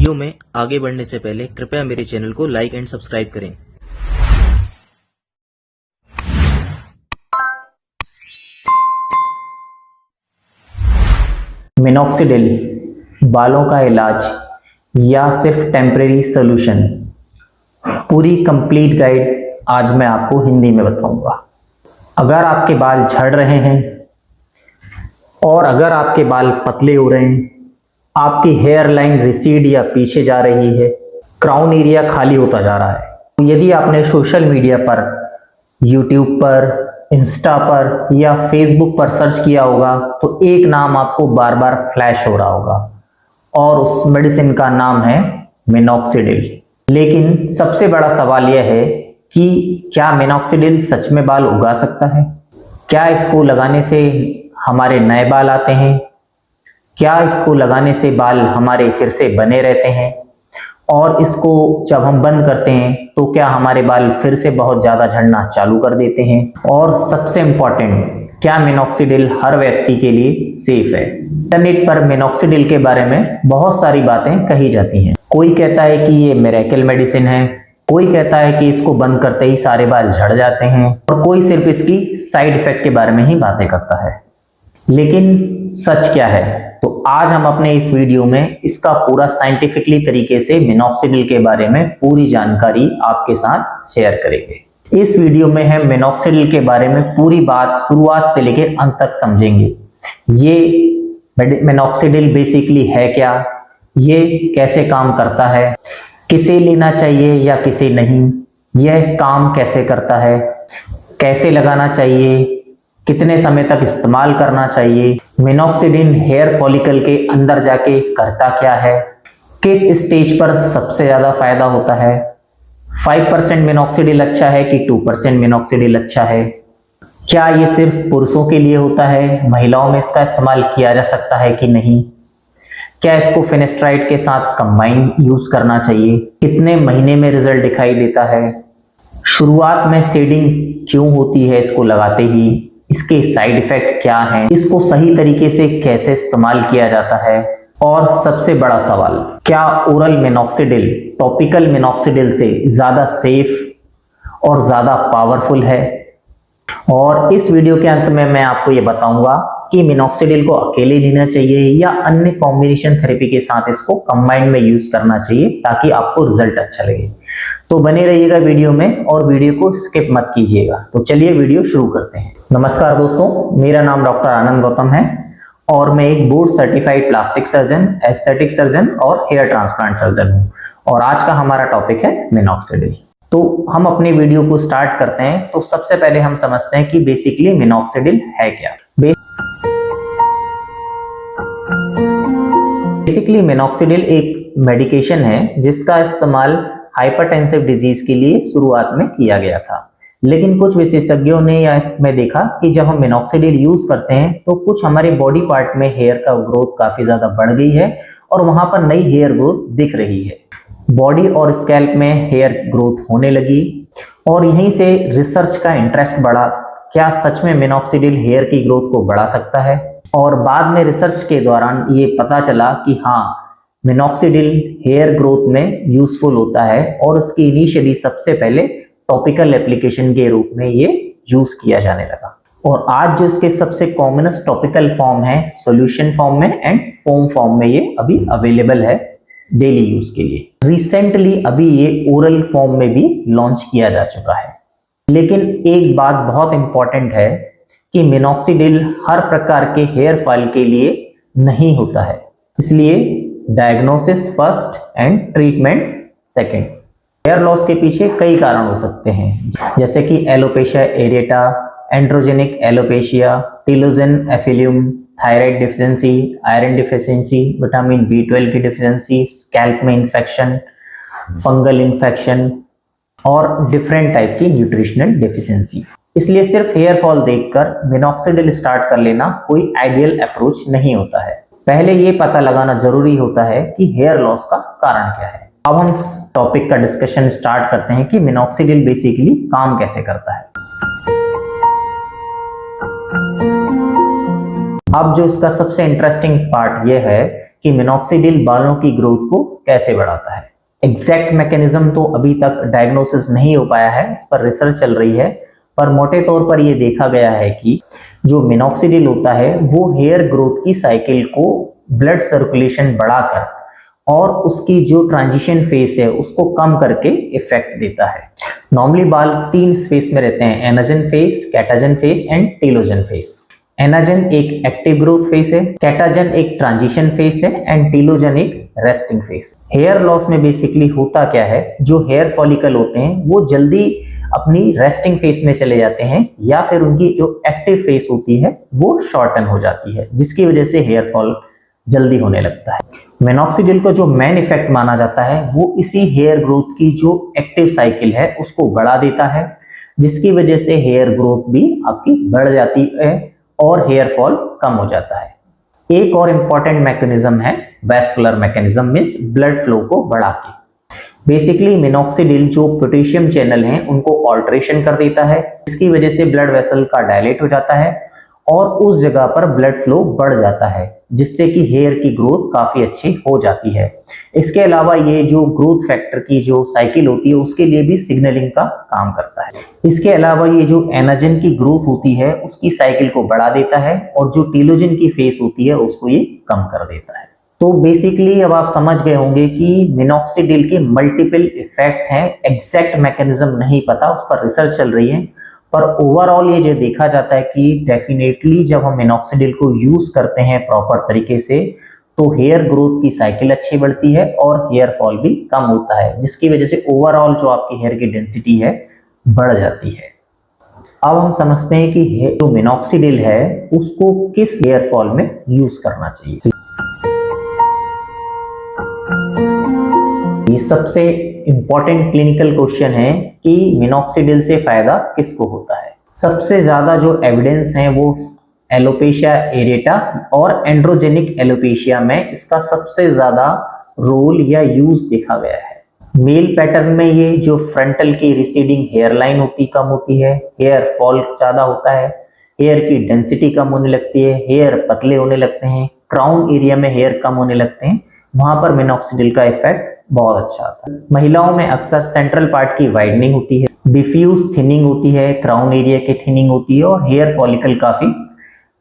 Video में आगे बढ़ने से पहले कृपया मेरे चैनल को लाइक एंड सब्सक्राइब करें। मिनॉक्सिडिल बालों का इलाज या सिर्फ टेम्परेरी सोल्यूशन, पूरी कंप्लीट गाइड आज मैं आपको हिंदी में बताऊंगा। अगर आपके बाल झड़ रहे हैं और अगर आपके बाल पतले हो रहे हैं, आपकी हेयर लाइन रिसीड या पीछे जा रही है, क्राउन एरिया खाली होता जा रहा है, तो यदि आपने सोशल मीडिया पर, यूट्यूब पर, इंस्टा पर या फेसबुक पर सर्च किया होगा तो एक नाम आपको बार बार फ्लैश हो रहा होगा और उस मेडिसिन का नाम है मिनॉक्सिडिल। लेकिन सबसे बड़ा सवाल यह है कि क्या मिनॉक्सिडिल सच में बाल उगा सकता है? क्या इसको लगाने से हमारे नए बाल आते हैं? क्या इसको लगाने से बाल हमारे फिर से बने रहते हैं? और इसको जब हम बंद करते हैं तो क्या हमारे बाल फिर से बहुत ज्यादा झड़ना चालू कर देते हैं? और सबसे इंपॉर्टेंट, क्या मिनॉक्सिडिल हर व्यक्ति के लिए सेफ है? इंटरनेट पर मिनॉक्सिडिल के बारे में बहुत सारी बातें कही जाती हैं। कोई कहता है कि ये मिरेकल मेडिसिन है, कोई कहता है कि इसको बंद करते ही सारे बाल झड़ जाते हैं, और कोई सिर्फ इसकी साइड इफेक्ट के बारे में ही बातें करता है। लेकिन सच क्या है? तो आज हम अपने इस वीडियो में इसका पूरा साइंटिफिकली तरीके से मिनॉक्सिडिल के बारे में पूरी जानकारी आपके साथ शेयर करेंगे। इस वीडियो में हम मिनॉक्सिडिल के बारे में पूरी बात शुरुआत से लेकर अंत तक समझेंगे। ये मिनॉक्सिडिल बेसिकली है क्या, ये कैसे काम करता है, किसे लेना चाहिए या किसे नहीं, यह काम कैसे करता है, कैसे लगाना चाहिए, कितने समय तक इस्तेमाल करना चाहिए, मिनॉक्सिडिल हेयर फॉलिकल के अंदर जाके करता क्या है, किस स्टेज पर सबसे ज्यादा फायदा होता है, 5% मिनॉक्सिडिल अच्छा है कि 2% मिनॉक्सिडिल अच्छा है, क्या ये सिर्फ पुरुषों के लिए होता है, महिलाओं में इसका इस्तेमाल किया जा सकता है कि नहीं, क्या इसको फिनेस्ट्राइड के साथ कंबाइन यूज करना चाहिए, कितने महीने में रिजल्ट दिखाई देता है, शुरुआत में शेडिंग क्यों होती है इसको लगाते ही, इसके साइड इफेक्ट क्या हैं, इसको सही तरीके से कैसे इस्तेमाल किया जाता है, और सबसे बड़ा सवाल, क्या ओरल मिनॉक्सिडिल टॉपिकल मिनॉक्सिडिल से ज्यादा सेफ और ज्यादा पावरफुल है? और इस वीडियो के अंत में मैं आपको ये बताऊंगा कि मिनॉक्सिडिल को अकेले लेना चाहिए या अन्य कॉम्बिनेशन थेरेपी के साथ इसको कंबाइंड में यूज करना चाहिए ताकि आपको रिजल्ट अच्छा लगे। तो बने रहिएगा वीडियो में और वीडियो को स्किप मत कीजिएगा। तो चलिए वीडियो शुरू करते हैं। नमस्कार दोस्तों, मेरा नाम डॉक्टर आनंद गौतम है और मैं एक board certified plastic surgeon, aesthetic surgeon और हेयर ट्रांसप्लांट सर्जन हूँ। और आज का हमारा टॉपिक है मिनॉक्सिडिल। तो हम अपने वीडियो को स्टार्ट करते हैं। तो सबसे पहले हम समझते हैं कि बेसिकली मिनॉक्सिडिल है क्या। बेसिकली मिनॉक्सिडिल एक मेडिकेशन है जिसका इस्तेमाल हाइपरटेंसिव डिजीज के लिए शुरुआत में किया गया था। लेकिन कुछ विशेषज्ञों ने या इसमें देखा कि जब हम मिनॉक्सिडिल यूज करते हैं तो कुछ हमारे बॉडी पार्ट में हेयर का ग्रोथ काफी ज्यादा बढ़ गई है और वहां पर नई हेयर ग्रोथ दिख रही है। बॉडी और स्कैल्प में हेयर ग्रोथ होने लगी और यहीं से रिसर्च का इंटरेस्ट बढ़ा। क्या सच में मिनॉक्सिडिल हेयर की ग्रोथ को बढ़ा सकता है? और बाद में रिसर्च के दौरान ये पता चला कि हाँ, मिनॉक्सिडिल हेयर ग्रोथ में यूजफुल होता है और उसकी इनिशियली सबसे पहले टॉपिकल एप्लीकेशन के रूप में ये यूज किया जाने लगा। और आज जो इसके सबसे कॉमनेस्ट टॉपिकल फॉर्म है, सॉल्यूशन फॉर्म में एंड फोम फॉर्म में ये अभी अवेलेबल है डेली यूज के लिए। रिसेंटली अभी ये ओरल फॉर्म में भी लॉन्च किया जा चुका है। लेकिन एक बात बहुत इंपॉर्टेंट है कि मिनॉक्सिडिल हर प्रकार के हेयर फॉल के लिए नहीं होता है, इसलिए diagnosis first and treatment second. Hair loss के पीछे कई कारण हो सकते हैं, जैसे कि alopecia areata, androgenic alopecia, telogen effluvium, thyroid deficiency, iron deficiency, vitamin B12 की डिफिशिएंसी, स्कैल्प में इंफेक्शन, फंगल इंफेक्शन और डिफरेंट टाइप की न्यूट्रिशनल डिफिशिएंसी। इसलिए सिर्फ हेयर फॉल देखकर मिनॉक्सिडिल स्टार्ट कर लेना कोई आइडियल अप्रोच नहीं होता है। पहले ये पता लगाना जरूरी होता है कि हेयर लॉस का कारण क्या है। अब हम इस टॉपिक का डिस्कशन स्टार्ट करते हैं कि मिनॉक्सिडिल बेसिकली काम कैसे करता है। अब जो इसका सबसे इंटरेस्टिंग पार्ट ये है कि मिनॉक्सिडिल बालों की ग्रोथ को कैसे बढ़ाता है। एग्जैक्ट मैकेनिज्म तो अभी तक डायग्नोसिस नहीं हो पाया है, इस पर रिसर्च चल रही है, पर मोटे तौर पर यह देखा गया है कि जो मिनॉक्सिडिल होता है वो हेयर ग्रोथ की साइकिल को ब्लड सर्कुलेशन बढ़ाकर और उसकी जो ट्रांजिशन फेस है उसको कम करके इफेक्ट देता है। नॉर्मली बाल 3 फेस में रहते हैं, anagen face, catagen face and telogen face. Anagen एक एक्टिव ग्रोथ फेस है, कैटाजन एक ट्रांजिशन फेस है एंड टेलोजन एक रेस्टिंग फेस। हेयर लॉस में बेसिकली होता क्या है, जो हेयर फॉलिकल होते हैं वो जल्दी अपनी रेस्टिंग फेस में चले जाते हैं या फिर उनकी जो एक्टिव फेस होती है वो शॉर्टन हो जाती है, जिसकी वजह से हेयर फॉल जल्दी होने लगता है। मिनॉक्सिडिल को जो मेन इफेक्ट माना जाता है वो इसी हेयर ग्रोथ की जो एक्टिव साइकिल है उसको बढ़ा देता है, जिसकी वजह से हेयर ग्रोथ भी आपकी बढ़ जाती है और हेयर फॉल कम हो जाता है। एक और इंपॉर्टेंट मैकेनिज्म है vascular mechanism, means blood flow को बढ़ा के। बेसिकली मिनॉक्सिडिल जो पोटेशियम चैनल हैं उनको ऑल्टरेशन कर देता है, जिसकी वजह से ब्लड वेसल का डायलेट हो जाता है और उस जगह पर ब्लड फ्लो बढ़ जाता है, जिससे कि हेयर की ग्रोथ काफी अच्छी हो जाती है। इसके अलावा ये जो ग्रोथ फैक्टर की जो साइकिल होती है उसके लिए भी सिग्नलिंग का काम करता है। इसके अलावा ये जो एनाजन की ग्रोथ होती है उसकी साइकिल को बढ़ा देता है और जो टेलोजन की फेस होती है उसको ये कम कर देता है। तो बेसिकली अब आप समझ गए होंगे कि मिनॉक्सिडिल के मल्टीपल इफेक्ट हैं, एग्जैक्ट मैकेनिज्म नहीं पता, उस पर रिसर्च चल रही है, पर ओवरऑल ये जो देखा जाता है कि डेफिनेटली जब हम मिनॉक्सिडिल को यूज करते हैं प्रॉपर तरीके से तो हेयर ग्रोथ की साइकिल अच्छी बढ़ती है और हेयर फॉल भी कम होता है, जिसकी वजह से ओवरऑल जो आपकी हेयर की डेंसिटी है बढ़ जाती है। अब हम समझते हैं कि जो मिनॉक्सिडिल है उसको किस हेयर फॉल में यूज करना चाहिए। ये सबसे इंपॉर्टेंट क्लिनिकल क्वेश्चन है कि मिनॉक्सिडिल से फायदा किसको होता है। सबसे ज्यादा जो एविडेंस है वो एलोपेशिया एरेटा और एंड्रोजेनिक एलोपेशिया में इसका सबसे ज्यादा रोल या यूज देखा गया है। मेल पैटर्न में ये जो फ्रंटल की रिसीडिंग हेयर लाइन होती कम होती है, हेयर फॉल ज्यादा होता है, हेयर की डेंसिटी कम होने लगती है, हेयर पतले होने लगते हैं, क्राउन एरिया में हेयर कम होने लगते हैं, वहां पर मिनॉक्सिडिल का इफेक्ट बहुत अच्छा आता है। महिलाओं में अक्सर सेंट्रल पार्ट की वाइडनिंग होती है, डिफ्यूज थिनिंग होती है, क्राउन एरिया की थिनिंग होती है और हेयर फॉलिकल काफी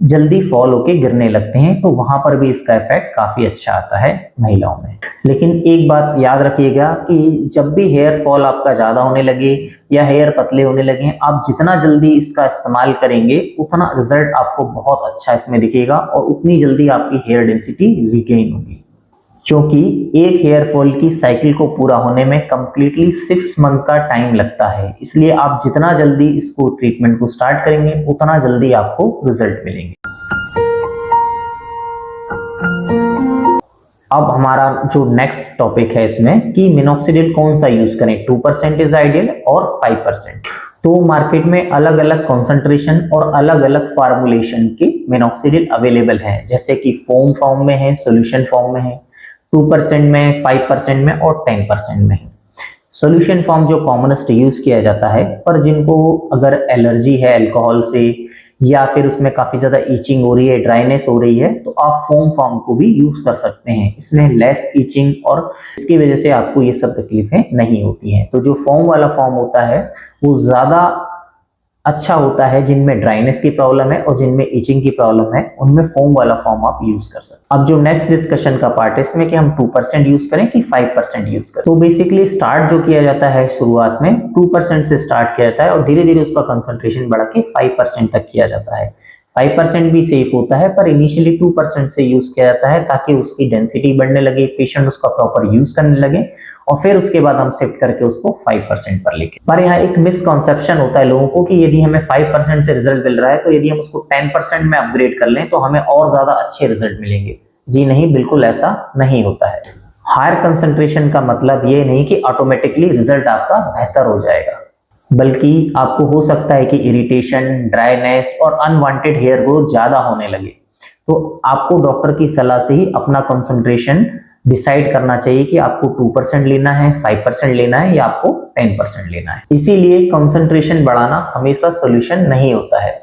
जल्दी फॉल होके गिरने लगते हैं, तो वहां पर भी इसका इफेक्ट काफी अच्छा आता है महिलाओं में। लेकिन एक बात याद रखिएगा कि जब भी हेयर फॉल आपका ज्यादा होने लगे या हेयर पतले होने लगे, आप जितना जल्दी इसका इस्तेमाल करेंगे उतना रिजल्ट आपको बहुत अच्छा इसमें दिखेगा और उतनी जल्दी आपकी हेयर डेंसिटी रिगेन होगी, क्योंकि एक हेयर फॉल की साइकिल को पूरा होने में कंप्लीटली 6 मंथ का टाइम लगता है। इसलिए आप जितना जल्दी इसको ट्रीटमेंट को स्टार्ट करेंगे उतना जल्दी आपको रिजल्ट मिलेंगे। अब हमारा जो नेक्स्ट टॉपिक है इसमें कि मिनॉक्सिडिल कौन सा यूज करें, 2% इज आइडियल और 5%। तो मार्केट में अलग अलग कॉन्सेंट्रेशन और अलग अलग फार्मूलेशन के मिनॉक्सिडिल अवेलेबल हैं, जैसे कि फोम फॉर्म में है, सोल्यूशन फॉर्म में है, 2% में, 5% में और 10% में है। सोल्यूशन फॉर्म जो कॉमनेस्ट यूज किया जाता है, पर जिनको अगर एलर्जी है अल्कोहल से या फिर उसमें काफी ज्यादा ईचिंग हो रही है, ड्राइनेस हो रही है, तो आप फोम फॉर्म को भी यूज कर सकते हैं। इसमें लेस ईचिंग और इसकी वजह से आपको ये सब तकलीफें नहीं होती हैं। तो जो फोम वाला फॉर्म होता है वो ज्यादा अच्छा होता है जिनमें ड्राइनेस की प्रॉब्लम है और जिनमें इचिंग की प्रॉब्लम है, उनमें फोम वाला फॉर्म आप यूज कर सकते हैं। अब जो नेक्स्ट डिस्कशन का पार्ट है इसमें कि हम 2% यूज करें कि 5% यूज करें। तो बेसिकली स्टार्ट जो किया जाता है शुरुआत में 2% से स्टार्ट किया जाता है और धीरे धीरे उसका कंसंट्रेशन बढ़ा के 5% तक किया जाता है। 5% भी सेफ होता है, पर इनिशियली 2% से यूज किया जाता है ताकि उसकी डेंसिटी बढ़ने लगे, पेशेंट उसका प्रॉपर यूज करने लगे और फिर उसके बाद हम शिफ्ट करके उसको 5% पर लेके। पर यहाँ एक मिसकॉन्सेप्शन होता है लोगों को कि यदि हमें 5% से रिजल्ट मिल रहा है तो यदि हम उसको 10% में अपग्रेड कर लें तो हमें और ज्यादा अच्छे रिजल्ट मिलेंगे। जी नहीं, बिल्कुल ऐसा नहीं होता है। हायर कंसंट्रेशन का मतलब ये नहीं कि ऑटोमेटिकली रिजल्ट आपका बेहतर हो जाएगा, बल्कि आपको हो सकता है कि इरिटेशन, ड्राइनेस और अनवांटेड हेयर ग्रोथ ज्यादा होने लगे। तो आपको डॉक्टर की सलाह से ही अपना कंसंट्रेशन डिसाइड करना चाहिए कि आपको 2% लेना है, 5% लेना है या आपको 10% लेना है। इसीलिए कंसंट्रेशन बढ़ाना हमेशा सॉल्यूशन नहीं होता है।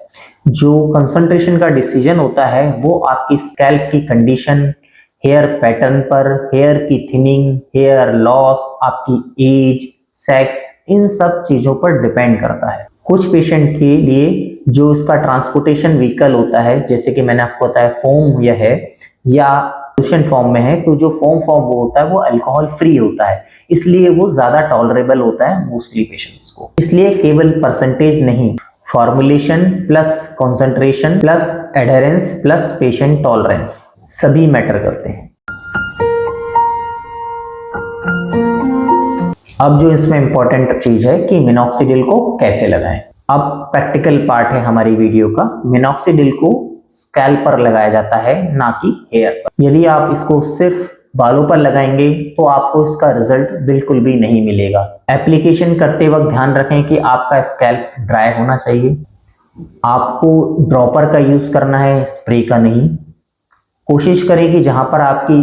जो कंसंट्रेशन का डिसीजन होता है वो आपकी स्कैल्प की कंडीशन, हेयर पैटर्न पर, हेयर की थिनिंग, हेयर लॉस, आपकी एज, सेक्स, इन सब चीजों पर डिपेंड करता है। कुछ पेशेंट के लिए जो इसका ट्रांसपोर्टेशन व्हीकल होता है, जैसे कि मैंने आपको बताया फोम यह है या सोल्यूशन फॉर्म में है, तो जो फोम फॉर्म वो होता है वो अल्कोहल फ्री होता है, इसलिए वो ज्यादा टॉलरेबल होता है मोस्टली पेशेंट्स को। इसलिए केवल परसेंटेज नहीं, formulation plus concentration plus adherence plus patient tolerance सभी मैटर करते हैं। अब जो इसमें इंपॉर्टेंट चीज है कि मिनॉक्सिडिल को कैसे लगाएं। अब प्रैक्टिकल पार्ट है हमारी वीडियो का। मिनॉक्सिडिल को स्कैल्प पर लगाया जाता है, ना कि हेयर पर। यदि आप इसको सिर्फ बालों पर लगाएंगे तो आपको इसका रिजल्ट बिल्कुल भी नहीं मिलेगा। एप्लीकेशन करते वक्त ध्यान रखें कि आपका स्कैल्प ड्राई होना चाहिए। आपको ड्रॉपर का यूज करना है, स्प्रे का नहीं। कोशिश करें कि जहां पर आपकी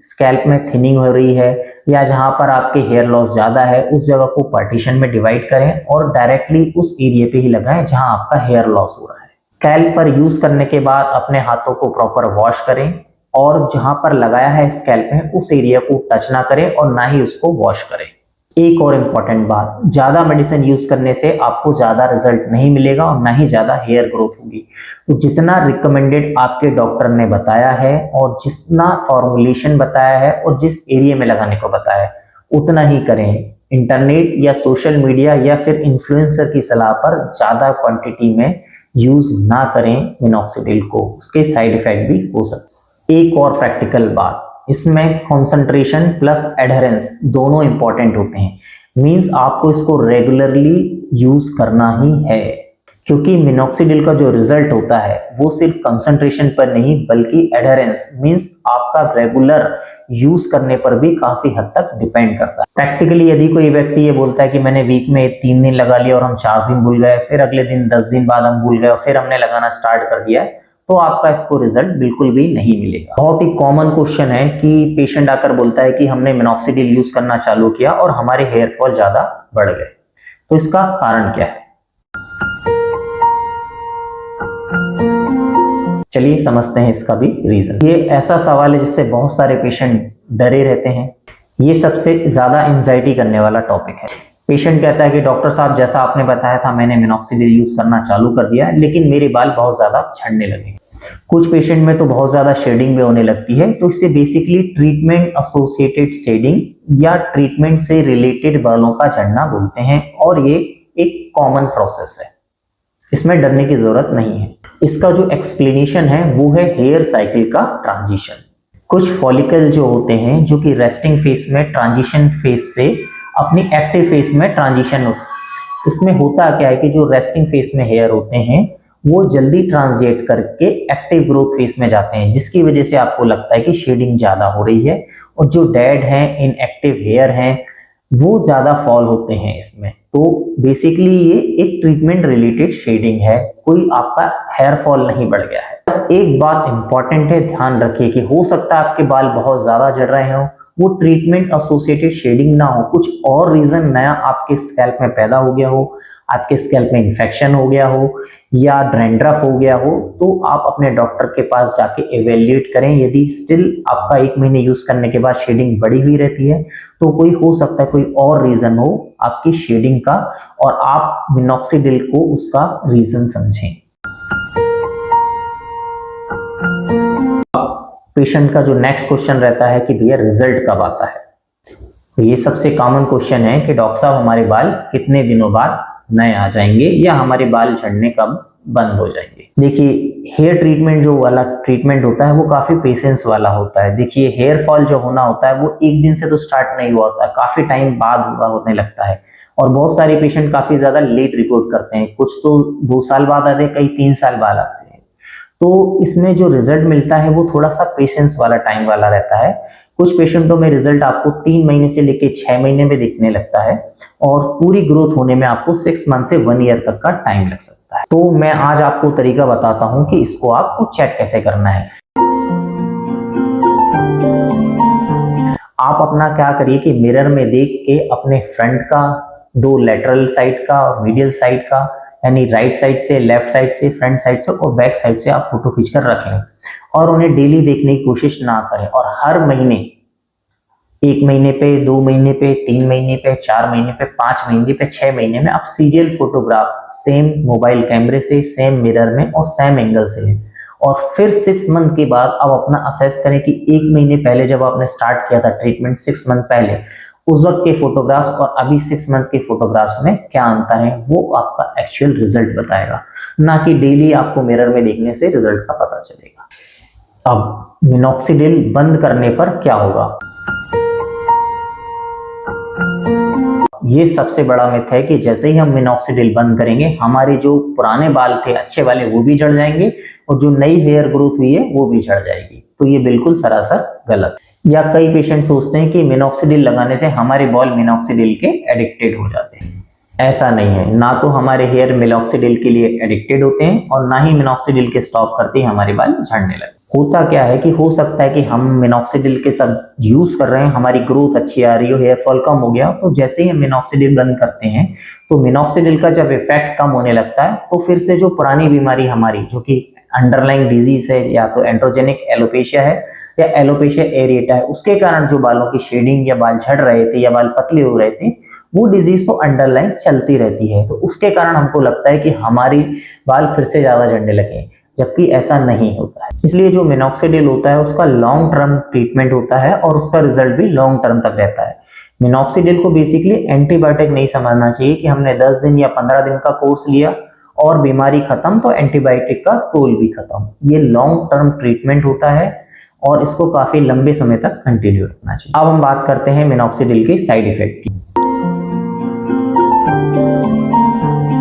स्कैल्प में थिनिंग हो रही है या जहां पर आपके हेयर लॉस ज्यादा है, उस जगह को पार्टीशन में डिवाइड करें और डायरेक्टली उस एरिया पे ही लगाएं जहां आपका हेयर लॉस हो रहा है। स्कैल्प पर यूज करने के बाद अपने हाथों को प्रॉपर वॉश करें और जहां पर लगाया है स्कैल्प में उस एरिया को टच ना करें और ना ही उसको वॉश करें। एक और इम्पॉर्टेंट बात, ज्यादा मेडिसिन यूज करने से आपको ज्यादा रिजल्ट नहीं मिलेगा और ना ही ज्यादा हेयर ग्रोथ होगी। तो जितना रिकमेंडेड आपके डॉक्टर ने बताया है और जितना फॉर्मुलेशन बताया है और जिस एरिया में लगाने को बताया है उतना ही करें। इंटरनेट या सोशल मीडिया या फिर इन्फ्लुएंसर की सलाह पर ज्यादा क्वांटिटी में यूज ना करें मिनॉक्सिडिल को, उसके साइड इफेक्ट भी हो सकते हैं। एक और प्रैक्टिकल बात, इसमें कंसंट्रेशन प्लस एडहेरेंस दोनों इंपॉर्टेंट होते हैं। मींस आपको इसको रेगुलरली यूज करना ही है, क्योंकि मिनॉक्सिडिल का जो रिजल्ट होता है वो सिर्फ कंसंट्रेशन पर नहीं बल्कि एडहेरेंस मींस आपका रेगुलर यूज करने पर भी काफी हद तक डिपेंड करता है। प्रैक्टिकली यदि कोई व्यक्ति ये बोलता है कि मैंने वीक में 3 दिन लगा लिया और हम 4 दिन भूल गए, फिर अगले दिन 10 दिन बाद हम भूल गए और फिर हमने लगाना स्टार्ट कर दिया, तो आपका इसको रिजल्ट बिल्कुल भी नहीं मिलेगा। बहुत ही कॉमन क्वेश्चन है कि पेशेंट आकर बोलता है कि हमने मिनॉक्सिडिल यूज करना चालू किया और हमारे हेयर फॉल ज्यादा बढ़ गए, तो इसका कारण क्या है? चलिए समझते हैं इसका भी रीजन। ये ऐसा सवाल है जिससे बहुत सारे पेशेंट डरे रहते हैं। ये सबसे ज्यादा एंजाइटी करने वाला टॉपिक है। पेशेंट कहता है कि डॉक्टर साहब जैसा आपने बताया था मैंने मिनॉक्सिडिल यूज करना चालू कर दिया लेकिन मेरे बाल बहुत ज्यादा झड़ने लगे। कुछ पेशेंट में तो बहुत ज्यादा शेडिंग भी होने लगती है, तो इससे बेसिकली ट्रीटमेंट एसोसिएटेड शेडिंग या ट्रीटमेंट से रिलेटेड बालों का झड़ना बोलते हैं और ये एक कॉमन प्रोसेस है, इसमें डरने की जरूरत नहीं है। इसका जो एक्सप्लेनेशन है वो है हेयर साइकिल का ट्रांजिशन। कुछ फॉलिकल जो होते हैं जो कि रेस्टिंग फेस में ट्रांजिशन फेस से अपनी एक्टिव फेस में ट्रांजिशन होता है। इसमें होता क्या है कि जो रेस्टिंग फेस में हेयर होते हैं वो जल्दी ट्रांजिट करके एक्टिव ग्रोथ फेस में जाते हैं, जिसकी वजह से आपको लगता है कि शेडिंग ज्यादा हो रही है और जो डेड हैं इनएक्टिव हेयर हैं वो ज्यादा फॉल होते हैं इसमें। तो बेसिकली ये एक ट्रीटमेंट रिलेटेड शेडिंग है, कोई आपका हेयर फॉल नहीं बढ़ गया है। एक बात इंपॉर्टेंट है, ध्यान रखिए कि हो सकता है आपके बाल बहुत ज्यादा झड़ रहे हो, वो ट्रीटमेंट एसोसिएटेड शेडिंग ना हो, कुछ और रीजन नया आपके स्कैल्प में पैदा हो गया हो, आपके स्कैल्प में इन्फेक्शन हो गया हो या डैंड्रफ हो गया हो, तो आप अपने डॉक्टर के पास जाके एवेल्युएट करें। यदि स्टिल आपका 1 महीने यूज करने के बाद शेडिंग बढ़ी हुई रहती है तो कोई हो सकता है कोई और रीजन हो आपकी शेडिंग का और आप मिनॉक्सिडिल को उसका रीजन समझें। पेशेंट का जो नेक्स्ट क्वेश्चन रहता है कि भैया रिजल्ट कब आता है, तो ये सबसे कॉमन क्वेश्चन है कि डॉक्टर साहब हमारे बाल कितने दिनों बाद नए आ जाएंगे या हमारे बाल झड़ने कब बंद हो जाएंगे। देखिए हेयर ट्रीटमेंट जो वाला ट्रीटमेंट होता है वो काफी पेशेंस वाला होता है। देखिए हेयर फॉल जो होना होता है वो एक दिन से तो स्टार्ट नहीं हुआ होता है, काफी टाइम बाद हुआ होने लगता है और बहुत सारे पेशेंट काफी ज्यादा लेट रिपोर्ट करते हैं, कुछ तो 2 साल बाद आते हैं, कई 3 साल बाद आते हैं। तो इसमें जो रिजल्ट मिलता है वो थोड़ा सा पेशेंस वाला टाइम वाला रहता है। कुछ पेशेंटों में रिजल्ट आपको 3 महीने से लेकर 6 महीने में दिखने लगता है और पूरी ग्रोथ होने में आपको 6 मंथ से 1 ईयर तक का टाइम लग सकता है। तो मैं आज आपको तरीका बताता हूं कि इसको आपको चेक कैसे करना है। आप अपना क्या करिए कि मिरर में देख के अपने फ्रंट का, 2 लेटरल साइड का और मीडियल साइड का यानी राइट साइड से, लेफ्ट साइड से, फ्रंट साइड से और बैक साइड से आप फोटो खींचकर रख लें और उन्हें डेली देखने की कोशिश ना करें। और हर महीने, 1 महीने पे, 2 महीने पे, 3 महीने पे, 4 महीने पे, 5 महीने पे, 6 महीने में आप सीरियल फोटोग्राफ सेम मोबाइल कैमरे से, सेम मिरर में और सेम एंगल से लें। और फिर 6 मंथ के बाद आप अपना असेस करें कि 1 महीने पहले जब आपने स्टार्ट किया था ट्रीटमेंट, 6 मंथ पहले, उस वक्त के फोटोग्राफ्स और अभी 6 मंथ के फोटोग्राफ्स में क्या अंतर है, वो आपका एक्चुअल रिजल्ट बताएगा, ना कि डेली आपको मिरर में देखने से रिजल्ट का पता चलेगा। अब मिनॉक्सिडिल बंद करने पर क्या होगा? ये सबसे बड़ा मिथ है कि जैसे ही हम मिनॉक्सिडिल बंद करेंगे, हमारे जो पुराने बाल थे अच्छे वाले वो भी झड़ जाएंगे और जो नई हेयर ग्रोथ हुई है वो भी झड़ जाएगी। तो ये बिल्कुल सरासर गलत है। या कई पेशेंट सोचते हैं कि मिनॉक्सिडिल लगाने से हमारे बाल मिनॉक्सिडिल के एडिक्टेड हो जाते हैं। ऐसा नहीं है, ना तो हमारे हेयर मिनॉक्सिडिल के लिए एडिक्टेड होते हैं और ना ही मिनॉक्सिडिल के स्टॉप करते ही हमारे बाल झड़ने लगते। होता क्या है कि हो सकता है कि हम मिनॉक्सिडिल के सब यूज कर रहे हैं, हमारी ग्रोथ अच्छी आ रही हो, हेयर फॉल कम हो गया, तो जैसे ही हम मिनॉक्सिडिल बंद करते हैं तो मिनॉक्सिडिल का जब इफेक्ट कम होने लगता है तो फिर से जो पुरानी बीमारी हमारी, जो कि अंडरलाइंग डिजीज है, या तो एंड्रोजेनिक एलोपेशिया है या एलोपेशिया एरिएटा है, उसके कारण जो बालों की शेडिंग या बाल झड़ रहे थे या बाल पतले हो रहे थे, वो डिजीज तो अंडरलाइन चलती रहती है। तो उसके कारण हमको लगता है कि हमारी बाल फिर से ज्यादा झड़ने लगे, जबकि ऐसा नहीं होता है। इसलिए जो मिनॉक्सिडिल होता है उसका लॉन्ग टर्म ट्रीटमेंट होता है और उसका रिजल्ट भी लॉन्ग टर्म तक रहता है। मिनॉक्सिडिल को बेसिकली एंटीबायोटिक नहीं समझना चाहिए कि हमने 10 दिन या 15 दिन का कोर्स लिया और बीमारी खत्म तो एंटीबायोटिक का रोल भी खत्म। ये लॉन्ग टर्म ट्रीटमेंट होता है और इसको काफी लंबे समय तक कंटिन्यू रखना चाहिए। अब हम बात करते हैं मिनॉक्सिडिल के साइड इफेक्ट की।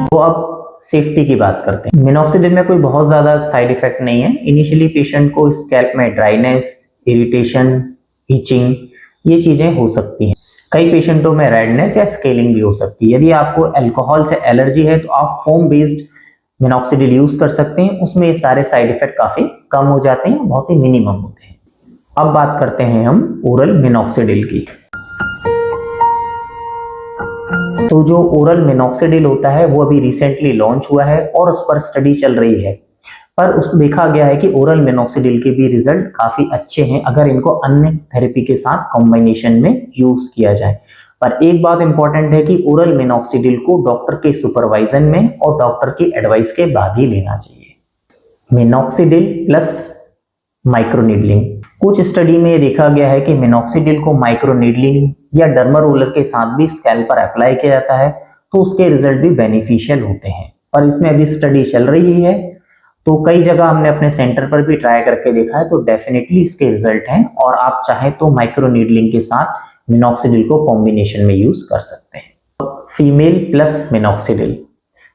तो अब सेफ्टी की बात करते हैं। मिनॉक्सिडिल में कोई बहुत ज्यादा साइड इफेक्ट नहीं है। इनिशियली पेशेंट को स्कैल्प में ड्राइनेस, इरिटेशन, इचिंग, ये चीजें हो सकती हैं। कई पेशेंटों में रेडनेस या स्केलिंग भी हो सकती है। यदि आपको अल्कोहल से एलर्जी है तो आप फोम बेस्ड मिनॉक्सिडिल यूज कर सकते हैं, उसमें ये सारे साइड इफेक्ट काफी कम हो जाते हैं, बहुत ही मिनिमम होते हैं। अब बात करते हैं हम ओरल मिनॉक्सिडिल की। तो जो ओरल मिनॉक्सिडिल होता है वो अभी रिसेंटली लॉन्च हुआ है और उस पर स्टडी चल रही है, पर उस देखा गया है कि ओरल मिनॉक्सिडिल के भी रिजल्ट काफी अच्छे हैं अगर इनको अन्य थेरेपी के साथ कॉम्बिनेशन में यूज किया जाए। पर एक बात इंपॉर्टेंट है कि ओरल मिनॉक्सिडिल को डॉक्टर के सुपरवाइजन में और डॉक्टर की एडवाइस के बाद ही लेना चाहिए। Minoxidil plus microneedling. कुछ स्टडी में देखा गया है कि मिनॉक्सिडिल को माइक्रोनीडलिंग या डर्मा रोलर के साथ भी स्कैल्प पर अप्लाई किया जाता है तो उसके रिजल्ट भी बेनिफिशियल होते हैं। और इसमें अभी स्टडी चल रही है, तो कई जगह हमने अपने सेंटर पर भी ट्राई करके देखा है, तो डेफिनेटली इसके रिजल्ट हैं। और आप चाहें तो माइक्रोनीडलिंग के साथ मिनॉक्सिडिल को कॉम्बिनेशन में यूज कर सकते हैं। Female plus minoxidil.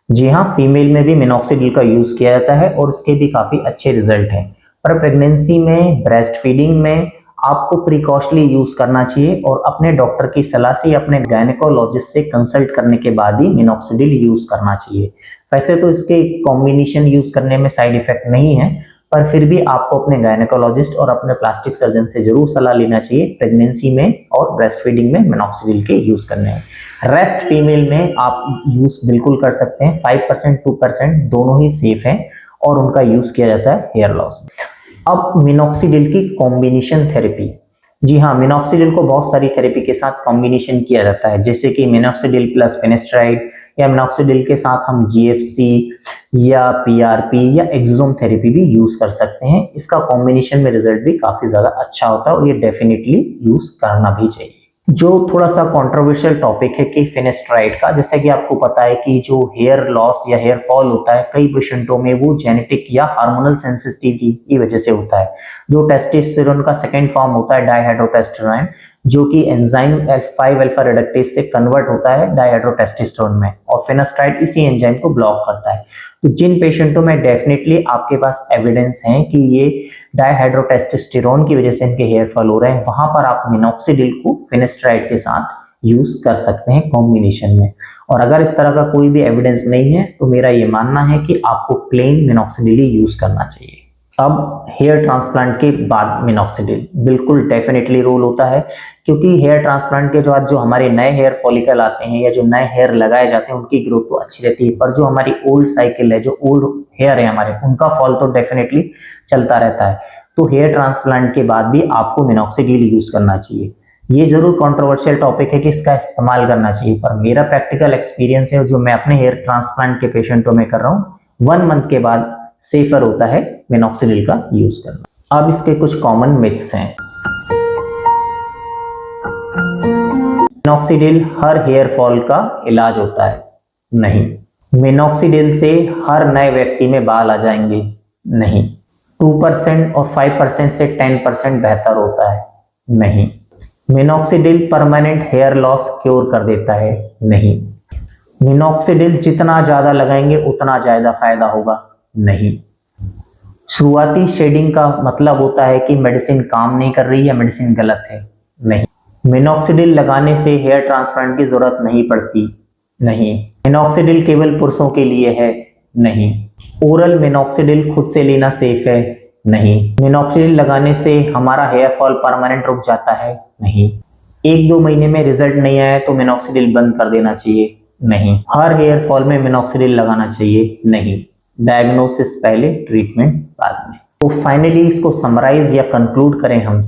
जी हाँ, फीमेल में भी मिनॉक्सिडिल का यूज किया जाता है और उसके भी काफी अच्छे रिजल्ट हैं। पर प्रेगनेंसी में, ब्रेस्ट फीडिंग में आपको प्रिकॉशनली यूज करना चाहिए और अपने डॉक्टर की सलाह से, अपने गायनेकोलॉजिस्ट से कंसल्ट करने के बाद ही मिनॉक्सिडिल यूज करना चाहिए। वैसे तो इसके कॉम्बिनेशन यूज करने में साइड इफेक्ट नहीं है, पर फिर भी आपको अपने गायनेकोलॉजिस्ट और अपने प्लास्टिक सर्जन से जरूर सलाह लेना चाहिए प्रेगनेंसी में और ब्रेस्ट फीडिंग में मिनॉक्सिडिल के यूज करने हैं। रेस्ट फीमेल में आप यूज बिल्कुल कर सकते हैं, 5% 2% दोनों ही सेफ हैं और उनका यूज किया जाता है हेयर लॉस में। अब मिनॉक्सिडिल की कॉम्बिनेशन थेरेपी। जी हाँ, मिनॉक्सिडिल को बहुत सारी थेरेपी के साथ कॉम्बिनेशन किया जाता है, जैसे कि मिनॉक्सिडिल प्लस फिनेस्ट्राइड या मिनॉक्सिडिल के साथ हम जीएफसी या पीआरपी या एक्सोसोम थेरेपी भी यूज कर सकते हैं। इसका कॉम्बिनेशन में रिजल्ट भी काफी ज्यादा अच्छा होता है और ये डेफिनेटली यूज करना भी चाहिए। जो थोड़ा सा कंट्रोवर्शियल टॉपिक है कि फिनेस्ट्राइड का, जैसे कि आपको पता है कि जो हेयर लॉस या हेयर फॉल होता है कई पेशेंटों में वो जेनेटिक या हार्मोनल सेंसिटिविटी की वजह से होता है। जो टेस्टोस्टेरोन का सेकंड फॉर्म होता है डाइहाइड्रोटेस्टेरोन, जो कि एंजाइम 5 अल्फा रिडक्टेज से कन्वर्ट होता है डाइहाइड्रोटेस्टोस्टेरोन में, और फिनेस्ट्राइड इसी एंजाइम को ब्लॉक करता है। तो जिन पेशेंटों में डेफिनेटली आपके पास एविडेंस है कि ये डाइहाइड्रोटेस्टोस्टेरोन की वजह से इनके हेयर फॉल हो रहे हैं, वहां पर आप मिनॉक्सिडिल को फिनेस्ट्राइड के साथ यूज कर सकते हैं कॉम्बिनेशन में। और अगर इस तरह का कोई भी एविडेंस नहीं है तो मेरा ये मानना है कि आपको प्लेन मिनॉक्सिडिल ही यूज करना चाहिए। अब हेयर ट्रांसप्लांट के बाद मिनॉक्सिडिल बिल्कुल डेफिनेटली रोल होता है, क्योंकि हेयर ट्रांसप्लांट के बाद जो हमारे नए हेयर फॉलिकल आते हैं या जो नए हेयर लगाए जाते हैं उनकी ग्रोथ तो अच्छी रहती है, पर जो हमारी ओल्ड साइकिल है, जो ओल्ड हेयर है हमारे, उनका फॉल तो डेफिनेटली चलता रहता है। तो हेयर ट्रांसप्लांट के बाद भी आपको मिनॉक्सिडिल यूज करना चाहिए। ये जरूर कंट्रोवर्शियल टॉपिक है कि इसका इस्तेमाल करना चाहिए, पर मेरा प्रैक्टिकल एक्सपीरियंस है जो मैं अपने हेयर ट्रांसप्लांट के पेशेंटों में कर रहा हूँ, 1 मंथ के बाद सेफर होता है मिनॉक्सिडिल का यूज करना। अब इसके कुछ कॉमन मिथ्स हैं। मिनॉक्सिडिल हर हेयर फॉल का इलाज होता है? नहीं। मिनॉक्सिडिल से हर नए व्यक्ति में बाल आ जाएंगे? नहीं। 2% और 5% से 10% बेहतर होता है? नहीं। Minoxidil permanent hair loss cure कर देता है? नहीं। मिनॉक्सिडिल जितना ज्यादा लगाएंगे उतना ज्यादा फायदा होगा? नहीं। शुरुआती शेडिंग का मतलब होता है कि मेडिसिन काम नहीं कर रही या मेडिसिन गलत है? नहीं। मिनॉक्सिडिल लगाने से हेयर ट्रांसप्लांट की जरूरत नहीं पड़ती? नहीं। मिनॉक्सिडिल केवल पुरुषों के लिए है? नहीं। ओरल मिनॉक्सिडिल खुद से लेना सेफ है? नहीं। मिनॉक्सिडिल लगाने से हमारा हेयर फॉल परमानेंट रुक जाता है? नहीं। 1-2 महीने में रिजल्ट नहीं आया तो मिनॉक्सिडिल बंद कर देना चाहिए? नहीं। हर हेयर फॉल में मिनॉक्सिडिल लगाना चाहिए? नहीं। डायग्नोसिस पहले, ट्रीटमेंट बाद में। तो फाइनली इसको समराइज या कंक्लूड करें हम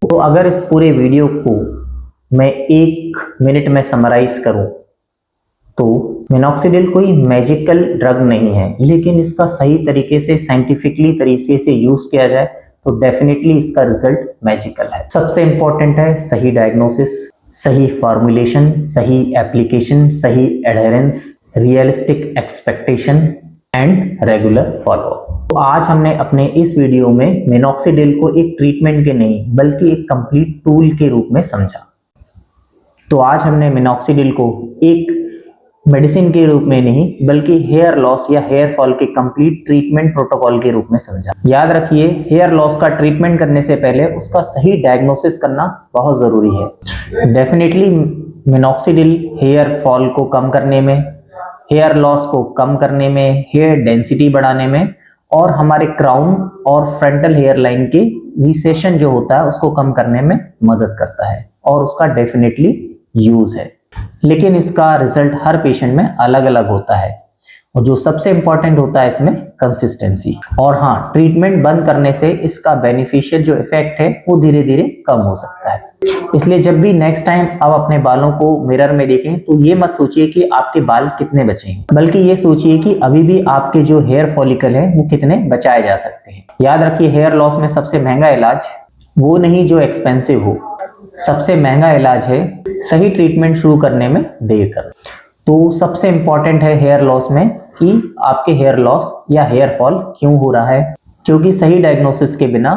तो अगर इस पूरे वीडियो को मैं 1 मिनट में समराइज करूं तो मिनॉक्सिडिल कोई मैजिकल ड्रग नहीं है, लेकिन इसका सही तरीके से साइंटिफिकली तरीके से यूज किया जाए तो डेफिनेटली इसका रिजल्ट मैजिकल है। सबसे इंपॉर्टेंट है सही डायग्नोसिस, सही फॉर्मुलेशन, सही एप्लीकेशन, सही adherence, realistic expectation and regular follow up. तो आज हमने अपने इस वीडियो में मिनॉक्सिडिल को एक ट्रीटमेंट के नहीं बल्कि एक कंप्लीट टूल के रूप में समझा। तो आज हमने मिनॉक्सिडिल को एक मेडिसिन के रूप में नहीं बल्कि हेयर लॉस या हेयर फॉल के कंप्लीट ट्रीटमेंट प्रोटोकॉल के रूप में समझा। याद रखिए, हेयर लॉस का ट्रीटमेंट करने से पहले उसका सही डायग्नोसिस करना बहुत जरूरी है। डेफिनेटली मिनॉक्सिडिल हेयर फॉल को कम करने में, हेयर लॉस को कम करने में, हेयर डेंसिटी बढ़ाने में और हमारे क्राउन और फ्रंटल हेयर लाइन के रिसेशन जो होता है उसको कम करने में मदद करता है और उसका डेफिनेटली यूज है। लेकिन इसका रिजल्ट हर पेशेंट में अलग अलग होता है और जो सबसे इंपॉर्टेंट होता है इसमें कंसिस्टेंसी। और हाँ, ट्रीटमेंट बंद करने से इसका बेनिफिशियल जो इफेक्ट है वो धीरे धीरे कम हो सकता है। इसलिए जब भी नेक्स्ट टाइम आप अपने बालों को मिरर में देखें तो ये मत सोचिए कि आपके बाल कितने बचे हैं, बल्कि ये सोचिए कि अभी भी आपके जो हेयर फॉलिकल है वो कितने बचाए जा सकते हैं। याद रखिए, हेयर लॉस में सबसे महंगा इलाज वो नहीं जो एक्सपेंसिव हो, सबसे महंगा इलाज है सही ट्रीटमेंट शुरू करने में देर करना। तो सबसे इंपॉर्टेंट है हेयर लॉस में कि आपके हेयर लॉस या हेयर फॉल क्यों हो रहा है, क्योंकि सही डायग्नोसिस के बिना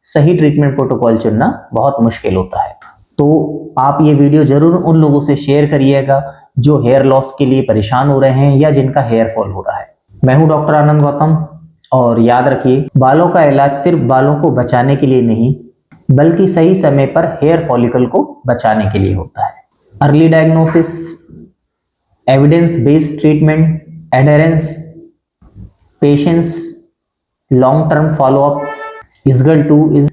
सही ट्रीटमेंट प्रोटोकॉल चुनना बहुत मुश्किल होता है। तो आप ये वीडियो जरूर उन लोगों से शेयर करिएगा जो हेयर लॉस के लिए परेशान हो रहे हैं या जिनका हेयर फॉल हो रहा है। मैं हूं डॉक्टर आनंद गौतम और याद रखिए, बालों का इलाज सिर्फ बालों को बचाने के लिए नहीं बल्कि सही समय पर हेयर फॉलिकल को बचाने के लिए होता है। Early diagnosis, evidence based treatment, adherence, patience, long term follow up is equal to is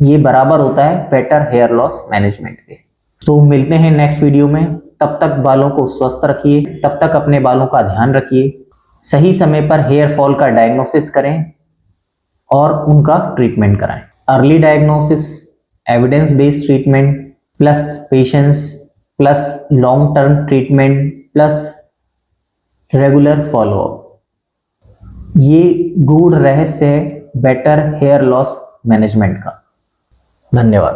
ये बराबर होता है बेटर हेयर लॉस मैनेजमेंट के। तो मिलते हैं नेक्स्ट वीडियो में, तब तक बालों को स्वस्थ रखिए, तब तक अपने बालों का ध्यान रखिए, सही समय पर हेयर फॉल का डायग्नोसिस करें और उनका ट्रीटमेंट कराएं। Early diagnosis, evidence based treatment plus patience plus long term treatment plus regular follow up, ये गूढ़ रहस्य है बेटर हेयर लॉस मैनेजमेंट का। धन्यवाद।